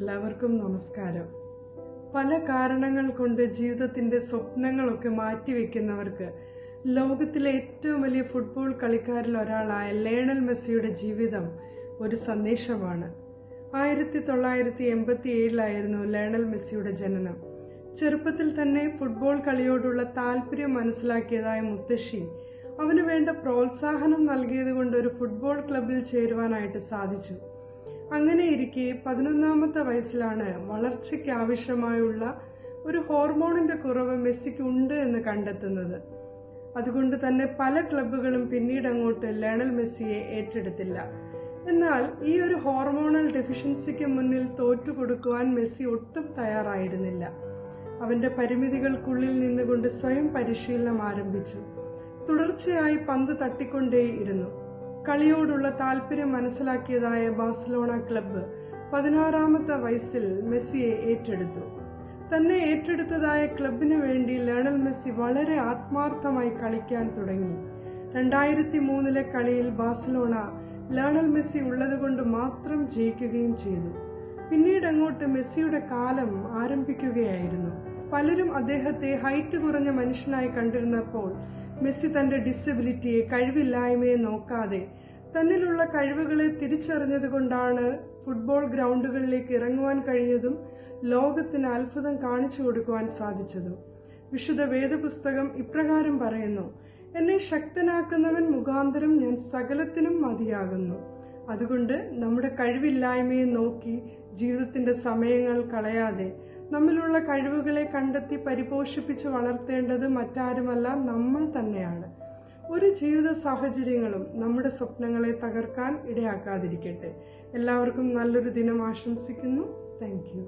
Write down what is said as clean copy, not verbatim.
എല്ലാവർക്കും നമസ്കാരം. പല കാരണങ്ങൾ കൊണ്ട് ജീവിതത്തിന്റെ സ്വപ്നങ്ങളൊക്കെ മാറ്റിവെക്കുന്നവർക്ക് ലോകത്തിലെ ഏറ്റവും വലിയ ഫുട്ബോൾ കളിക്കാരിൽ ഒരാളായ ലയണൽ മെസ്സിയുടെ ജീവിതം ഒരു സന്ദേശമാണ്. 1987 ലയണൽ മെസ്സിയുടെ ജനനം. ചെറുപ്പത്തിൽ തന്നെ ഫുട്ബോൾ കളിയോടുള്ള താല്പര്യം മനസ്സിലാക്കിയതായ മുത്തശ്ശി അവന് വേണ്ട പ്രോത്സാഹനം നൽകിയതുകൊണ്ട് ഒരു ഫുട്ബോൾ ക്ലബിൽ ചേരുവാനായിട്ട് സാധിച്ചു. അങ്ങനെയിരിക്കെ 11ാമത്തെ വയസ്സിലാണ് വളർച്ചയ്ക്ക് ആവശ്യമായുള്ള ഒരു ഹോർമോണിന്റെ കുറവ് മെസ്സിക്ക് ഉണ്ട് എന്ന് കണ്ടെത്തുന്നത്. അതുകൊണ്ട് തന്നെ പല ക്ലബ്ബുകളും പിന്നീട് അങ്ങോട്ട് ലയണൽ മെസ്സിയെ ഏറ്റെടുത്തില്ല. എന്നാൽ ഈ ഒരു ഹോർമോണൽ ഡെഫിഷ്യൻസിക്ക് മുന്നിൽ തോറ്റുകൊടുക്കുവാൻ മെസ്സി ഒട്ടും തയ്യാറായിരുന്നില്ല. അവന്റെ പരിമിതികൾക്കുള്ളിൽ നിന്നുകൊണ്ട് സ്വയം പരിശീലനം ആരംഭിച്ചു. തുടർച്ചയായി പന്ത് തട്ടിക്കൊണ്ടേയിരുന്നു. കളിയോടുള്ള താല്പര്യം മനസ്സിലാക്കിയതായ ബാഴ്സലോണ ക്ലബ്ബ് 16ാമത്തെ വയസ്സിൽ മെസ്സിയെ ഏറ്റെടുത്തു. തന്നെ ഏറ്റെടുത്തതായ ക്ലബിന് വേണ്ടി ലയണൽ മെസ്സി വളരെ ആത്മാർത്ഥമായി കളിക്കാൻ തുടങ്ങി. 2003 കളിയിൽ ബാഴ്സലോണ ലയണൽ മെസ്സി ഉള്ളതുകൊണ്ട് മാത്രം ജയിക്കുകയും ചെയ്തു. പിന്നീട് അങ്ങോട്ട് മെസ്സിയുടെ കാലം ആരംഭിക്കുകയായിരുന്നു. പലരും അദ്ദേഹത്തെ ഹൈറ്റ് കുറഞ്ഞ മനുഷ്യനായി കണ്ടിരുന്നപ്പോൾ മെസ്സി തന്റെ ഡിസബിലിറ്റിയെ, കഴിവില്ലായ്മയെ നോക്കാതെ തന്നിലുള്ള കഴിവുകളെ തിരിച്ചറിഞ്ഞതുകൊണ്ടാണ് ഫുട്ബോൾ ഗ്രൗണ്ടുകളിലേക്ക് ഇറങ്ങുവാൻ കഴിഞ്ഞതും ലോകത്തിന് അത്ഭുതം കാണിച്ചു കൊടുക്കുവാൻ സാധിച്ചതും. വിശുദ്ധ വേദപുസ്തകം ഇപ്രകാരം പറയുന്നു: എന്നെ ശക്തനാക്കുന്നവൻ മുഖാന്തരം ഞാൻ സകലത്തിനും മതിയാകുന്നു. അതുകൊണ്ട് നമ്മുടെ കഴിവില്ലായ്മയെ നോക്കി ജീവിതത്തിന്റെ സമയങ്ങൾ കളയാതെ നമ്മിലുള്ള കഴിവുകളെ കണ്ടെത്തി പരിപോഷിപ്പിച്ച് വളർത്തേണ്ടത് മറ്റാരുമല്ല, നമ്മൾ തന്നെയാണ്. ഒരു ജീവിത സാഹചര്യങ്ങളും നമ്മുടെ സ്വപ്നങ്ങളെ തകർക്കാൻ ഇടയാക്കാതിരിക്കട്ടെ. എല്ലാവർക്കും നല്ലൊരു ദിനം ആശംസിക്കുന്നു. Thank you.